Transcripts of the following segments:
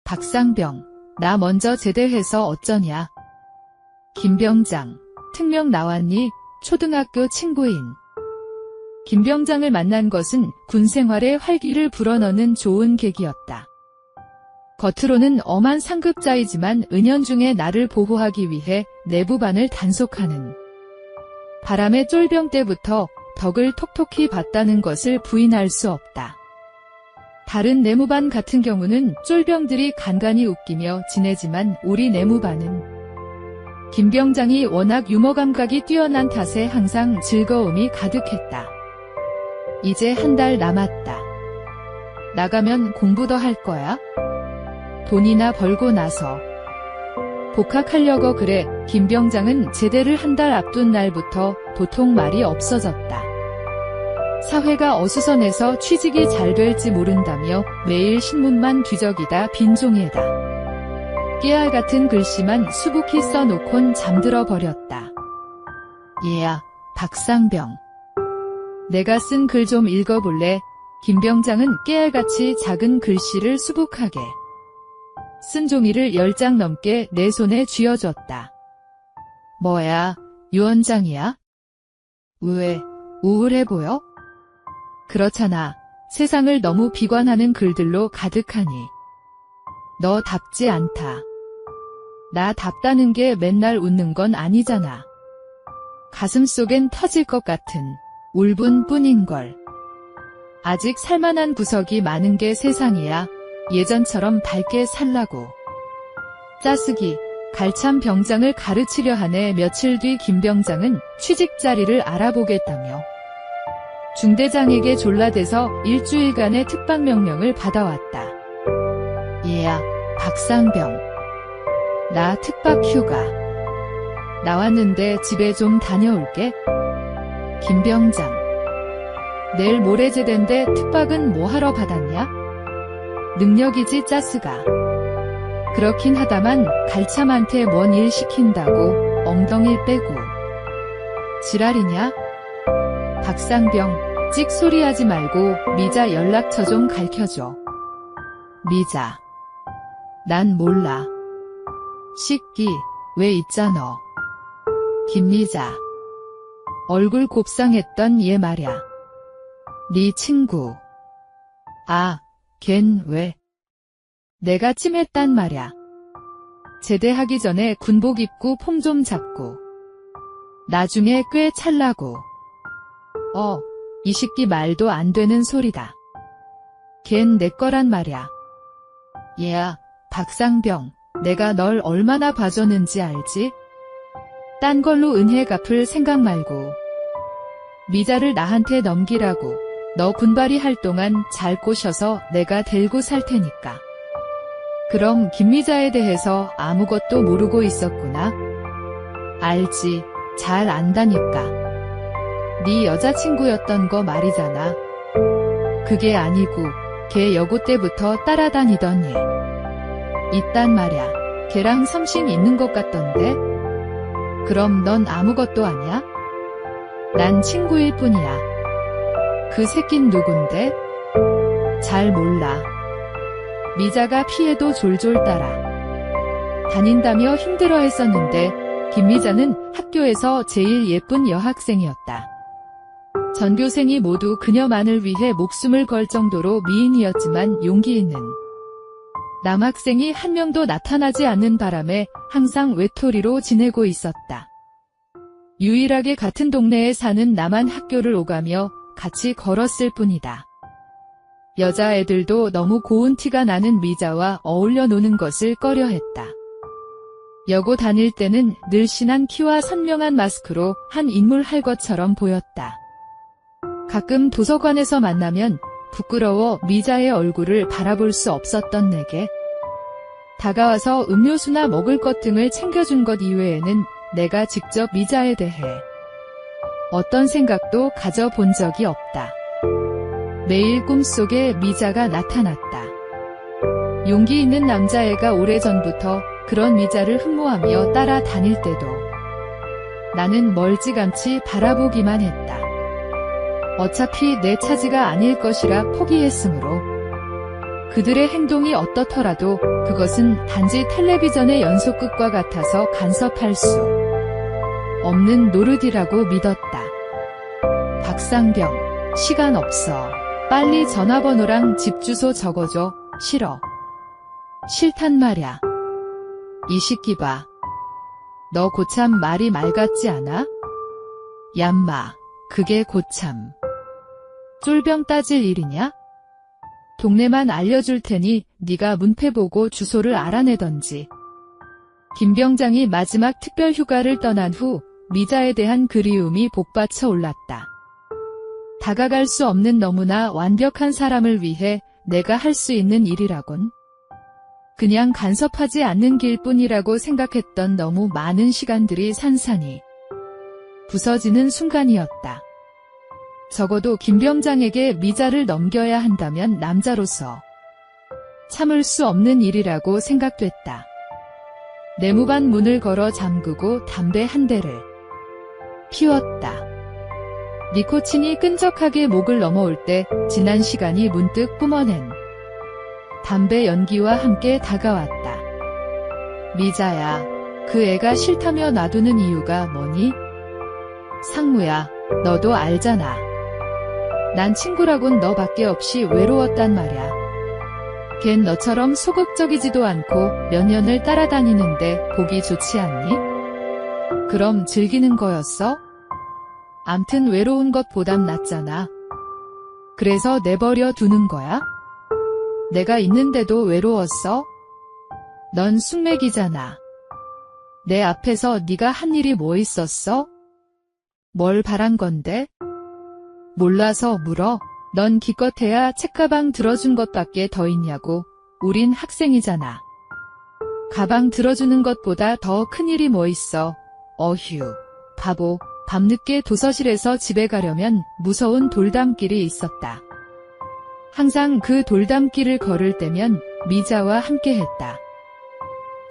박상병, 나 먼저 제대해서 어쩌냐. 김병장, 특명 나왔니? 초등학교 친구인. 김병장을 만난 것은 군 생활에 활기를 불어넣는 좋은 계기였다. 겉으로는 엄한 상급자이지만 은연중에 나를 보호하기 위해 내부반을 단속하는. 바람의 쫄병 때부터 덕을 톡톡히 봤다는 것을 부인할 수 없다. 다른 내무반 같은 경우는 쫄병들이 간간히 웃기며 지내지만 우리 내무반은 김병장이 워낙 유머 감각이 뛰어난 탓에 항상 즐거움이 가득했다. 이제 한 달 남았다. 나가면 공부 더 할 거야? 돈이나 벌고 나서. 복학하려고 그래. 김병장은 제대를 한 달 앞둔 날부터 도통 말이 없어졌다. 사회가 어수선해서 취직이 잘 될지 모른다며 매일 신문만 뒤적이다 빈 종이에다 깨알 같은 글씨만 수북히 써놓곤 잠들어 버렸다. 얘야, 박상병. 내가 쓴 글 좀 읽어볼래? 김병장은 깨알같이 작은 글씨를 수북하게 쓴 종이를 10장 넘게 내 손에 쥐어줬다. 뭐야, 유언장이야? 왜, 우울해 보여? 그렇잖아. 세상을 너무 비관하는 글들로 가득하니. 너 답지 않다. 나 답다는 게 맨날 웃는 건 아니잖아. 가슴속엔 터질 것 같은 울분뿐인걸. 아직 살만한 구석이 많은 게 세상이야. 예전처럼 밝게 살라고. 짜쓰기, 갈참 병장을 가르치려 하네. 며칠 뒤 김병장은 취직 자리를 알아보겠다며 중대장에게 졸라대서 일주일간의 특박 명령을 받아왔다. 얘야, 박상병. 나 특박 휴가 나왔는데 집에 좀 다녀올게. 김병장. 내일 모레 제대인데 특박은 뭐 하러 받았냐? 능력이지 짜스가. 그렇긴 하다만 갈참한테 뭔 일 시킨다고 엉덩이 빼고. 지랄이냐? 박상병, 찍소리하지 말고 미자 연락처 좀 가르쳐줘. 미자. 난 몰라. 식기, 왜 있잖아. 김미자. 얼굴 곱상했던 얘 말야. 네 친구. 아, 걘 왜? 내가 찜했단 말야. 제대하기 전에 군복 입고 폼 좀 잡고. 나중에 꽤 찰라고. 이 식기 말도 안 되는 소리다. 걘 내 거란 말야. 얘야, 박상병, 내가 널 얼마나 봐줬는지 알지? 딴 걸로 은혜 갚을 생각 말고 미자를 나한테 넘기라고. 너 군발이 할 동안 잘 꼬셔서 내가 데리고 살 테니까. 그럼 김미자에 대해서 아무것도 모르고 있었구나. 알지, 잘 안다니까. 네 여자친구였던 거 말이잖아. 그게 아니고 걔 여고 때부터 따라다니던 얘 있단 말야. 걔랑 삼신 있는 것 같던데? 그럼 넌 아무것도 아냐? 난 친구일 뿐이야. 그 새낀 누군데? 잘 몰라. 미자가 피해도 졸졸 따라 다닌다며 힘들어했었는데 김미자는 학교에서 제일 예쁜 여학생이었다. 전교생이 모두 그녀만을 위해 목숨을 걸 정도로 미인이었지만 용기 있는 남학생이 한 명도 나타나지 않는 바람에 항상 외톨이로 지내고 있었다. 유일하게 같은 동네에 사는 나만 학교를 오가며 같이 걸었을 뿐이다. 여자애들도 너무 고운 티가 나는 미자와 어울려 노는 것을 꺼려했다. 여고 다닐 때는 늘씬한 키와 선명한 마스크로 한 인물 할 것처럼 보였다. 가끔 도서관에서 만나면 부끄러워 미자의 얼굴을 바라볼 수 없었던 내게 다가와서 음료수나 먹을 것 등을 챙겨준 것 이외에는 내가 직접 미자에 대해 어떤 생각도 가져본 적이 없다. 매일 꿈속에 미자가 나타났다. 용기 있는 남자애가 오래전부터 그런 미자를 흠모하며 따라다닐 때도 나는 멀찌감치 바라보기만 했다. 어차피 내 차지가 아닐 것이라 포기했으므로. 그들의 행동이 어떻더라도 그것은 단지 텔레비전의 연속극과 같아서 간섭할 수 없는 노릇이라고 믿었다. 박상병, 시간 없어. 빨리 전화번호랑 집 주소 적어줘. 싫어. 싫단 말야. 이 시끼 봐. 너 고참 말이 말 같지 않아? 얌마, 그게 고참. 쫄병 따질 일이냐? 동네만 알려줄 테니 네가 문패 보고 주소를 알아내던지. 김 병장이 마지막 특별 휴가를 떠난 후 미자에 대한 그리움이 복받쳐 올랐다. 다가갈 수 없는 너무나 완벽한 사람을 위해 내가 할 수 있는 일이라곤 그냥 간섭하지 않는 길뿐이라고 생각했던 너무 많은 시간들이 산산이 부서지는 순간이었다. 적어도 김 병장에게 미자를 넘겨야 한다면 남자로서 참을 수 없는 일이라고 생각됐다. 내무반 문을 걸어 잠그고 담배 한 대를 피웠다. 니코틴이 끈적하게 목을 넘어올 때 지난 시간이 문득 뿜어낸 담배 연기와 함께 다가왔다. 미자야, 그 애가 싫다며 놔두는 이유가 뭐니? 상무야, 너도 알잖아. 난 친구라곤 너밖에 없이 외로웠단 말야. 걘 너처럼 소극적이지도 않고 몇 년을 따라다니는데 보기 좋지 않니? 그럼 즐기는 거였어? 암튼 외로운 것보단 낫잖아. 그래서 내버려 두는 거야? 내가 있는데도 외로웠어? 넌 숙맥이잖아. 내 앞에서 네가 한 일이 뭐 있었어? 뭘 바란 건데? 몰라서 물어. 넌 기껏해야 책가방 들어준 것밖에 더 있냐고. 우린 학생이잖아. 가방 들어주는 것보다 더 큰일이 뭐 있어. 어휴, 바보. 밤늦게 도서실에서 집에 가려면 무서운 돌담길이 있었다. 항상 그 돌담길을 걸을 때면 미자와 함께했다.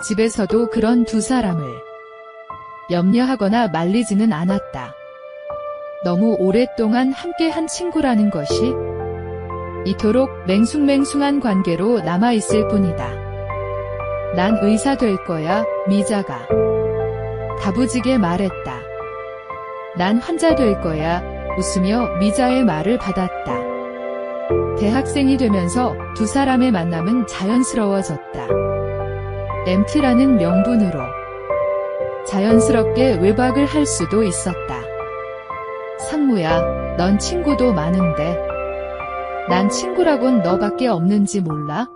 집에서도 그런 두 사람을 염려하거나 말리지는 않았다. 너무 오랫동안 함께한 친구라는 것이 이토록 맹숭맹숭한 관계로 남아있을 뿐이다. 난 의사 될 거야, 미자가 다부지게 말했다. 난 환자 될 거야, 웃으며 미자의 말을 받았다. 대학생이 되면서 두 사람의 만남은 자연스러워졌다. MT라는 명분으로 자연스럽게 외박을 할 수도 있었다. 상무야, 넌 친구도 많은데 난 친구라곤 너밖에 없는지 몰라?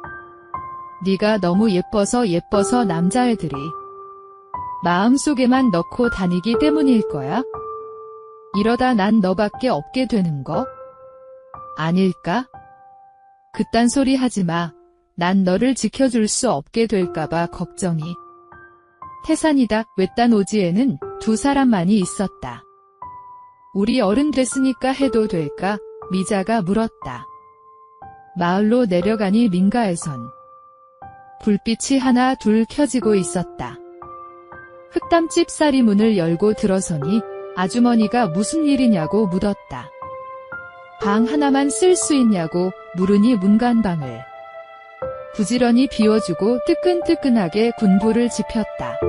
네가 너무 예뻐서 남자애들이 마음속에만 넣고 다니기 때문일 거야? 이러다 난 너밖에 없게 되는 거? 아닐까? 그딴 소리 하지 마. 난 너를 지켜줄 수 없게 될까봐 걱정이. 태산이다. 외딴 오지에는 두 사람만이 있었다. 우리 어른 됐으니까 해도 될까? 미자가 물었다. 마을로 내려가니 민가에선 불빛이 하나 둘 켜지고 있었다. 흑담집 쌀이 문을 열고 들어서니 아주머니가 무슨 일이냐고 묻었다. 방 하나만 쓸 수 있냐고 물으니 문간방을 부지런히 비워주고 뜨끈뜨끈하게 군부를 지폈다.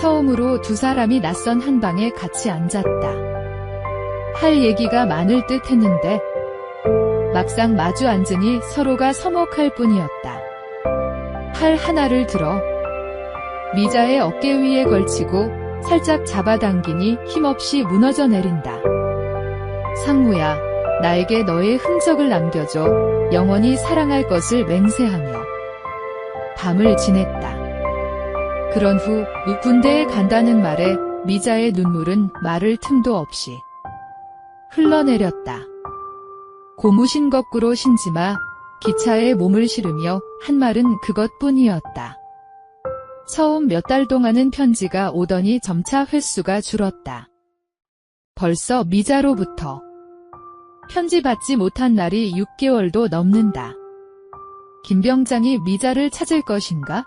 처음으로 두 사람이 낯선 한 방에 같이 앉았다. 할 얘기가 많을 듯 했는데 막상 마주 앉으니 서로가 서먹할 뿐이었다. 팔 하나를 들어 미자의 어깨 위에 걸치고 살짝 잡아당기니 힘없이 무너져 내린다. 상무야, 나에게 너의 흔적을 남겨줘. 영원히 사랑할 것을 맹세하며 밤을 지냈다. 그런 후 군대에 간다는 말에 미자의 눈물은 말을 틈도 없이 흘러내렸다. 고무신 거꾸로 신지마. 기차에 몸을 실으며 한 말은 그것뿐이었다. 처음 몇 달 동안은 편지가 오더니 점차 횟수가 줄었다. 벌써 미자로부터 편지 받지 못한 날이 6개월도 넘는다. 김 병장이 미자를 찾을 것인가?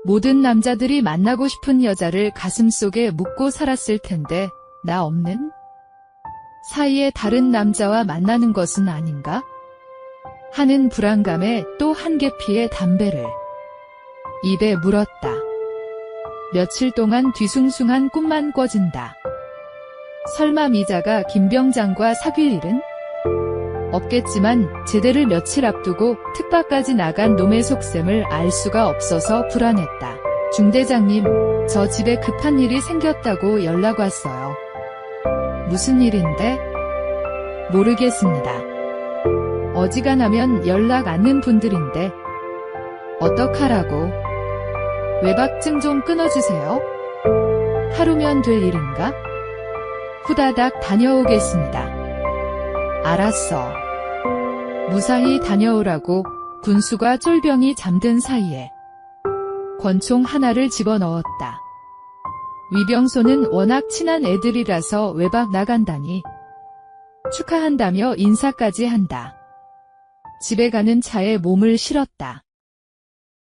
모든 남자들이 만나고 싶은 여자를 가슴속에 묻고 살았을 텐데 나 없는 사이에 다른 남자와 만나는 것은 아닌가? 하는 불안감에 또 한 개피의 담배를 입에 물었다. 며칠 동안 뒤숭숭한 꿈만 꿔진다. 설마 미자가 김병장과 사귈 일은 없겠지만 제대를 며칠 앞두고 특파까지 나간 놈의 속셈을 알 수가 없어서 불안했다. 중대장님, 저 집에 급한 일이 생겼다고 연락 왔어요. 무슨 일인데? 모르겠습니다. 어지간하면 연락 않는 분들인데 어떡하라고? 외박증 좀 끊어주세요. 하루면 될 일인가? 후다닥 다녀오겠습니다. 알았어. 무사히 다녀오라고 군수가 쫄병이 잠든 사이에 권총 하나를 집어넣었다. 위병소는 워낙 친한 애들이라서 외박 나간다니 축하한다며 인사까지 한다. 집에 가는 차에 몸을 실었다.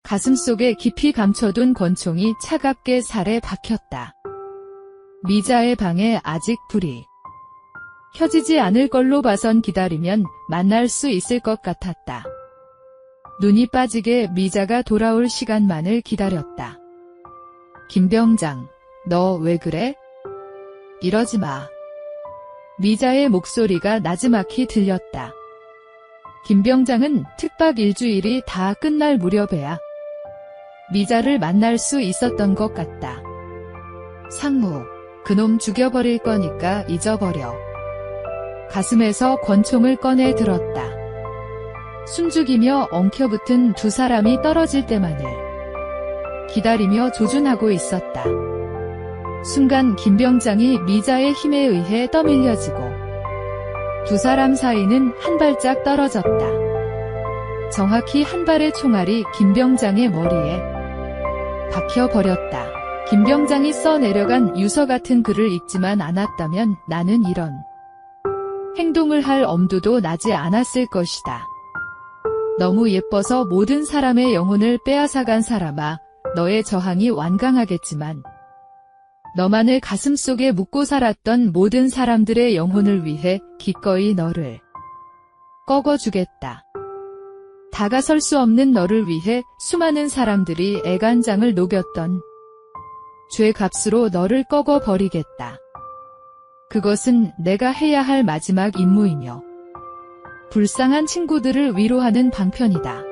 가슴속에 깊이 감춰둔 권총이 차갑게 살에 박혔다. 미자의 방에 아직 불이 켜지지 않을 걸로 봐선 기다리면 만날 수 있을 것 같았다. 눈이 빠지게 미자가 돌아올 시간만을 기다렸다. 김병장, 너 왜 그래? 이러지 마. 미자의 목소리가 나지막히 들렸다. 김병장은 특박 일주일이 다 끝날 무렵에야 미자를 만날 수 있었던 것 같다. 상무, 그놈 죽여버릴 거니까 잊어버려. 가슴에서 권총을 꺼내 들었다. 숨죽이며 엉켜붙은 두 사람이 떨어질 때만을 기다리며 조준하고 있었다. 순간 김병장이 미자의 힘에 의해 떠밀려지고 두 사람 사이는 한 발짝 떨어졌다. 정확히 한 발의 총알이 김병장의 머리에 박혀버렸다. 김병장이 써내려간 유서 같은 글을 읽지만 않았다면 나는 이런 행동을 할 엄두도 나지 않았을 것이다. 너무 예뻐서 모든 사람의 영혼을 빼앗아간 사람아, 너의 저항이 완강하겠지만 너만을 가슴속에 묻고 살았던 모든 사람들의 영혼을 위해 기꺼이 너를 꺾어주겠다. 다가설 수 없는 너를 위해 수많은 사람들이 애간장을 녹였던 죄값으로 너를 꺾어버리겠다. 그것은 내가 해야 할 마지막 임무이며 불쌍한 친구들을 위로하는 방편이다.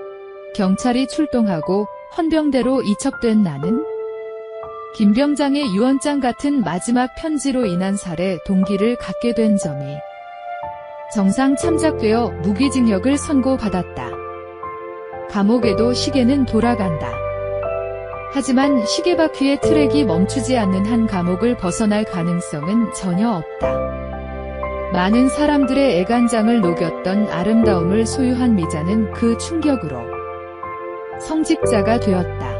경찰이 출동하고 헌병대로 이첩된 나는 김병장의 유언장 같은 마지막 편지로 인한 살해 동기를 갖게 된 점이 정상 참작되어 무기징역을 선고받았다. 감옥에도 시계는 돌아간다. 하지만 시계바퀴의 트랙이 멈추지 않는 한 감옥을 벗어날 가능성은 전혀 없다. 많은 사람들의 애간장을 녹였던 아름다움을 소유한 미자는 그 충격으로 성직자가 되었다.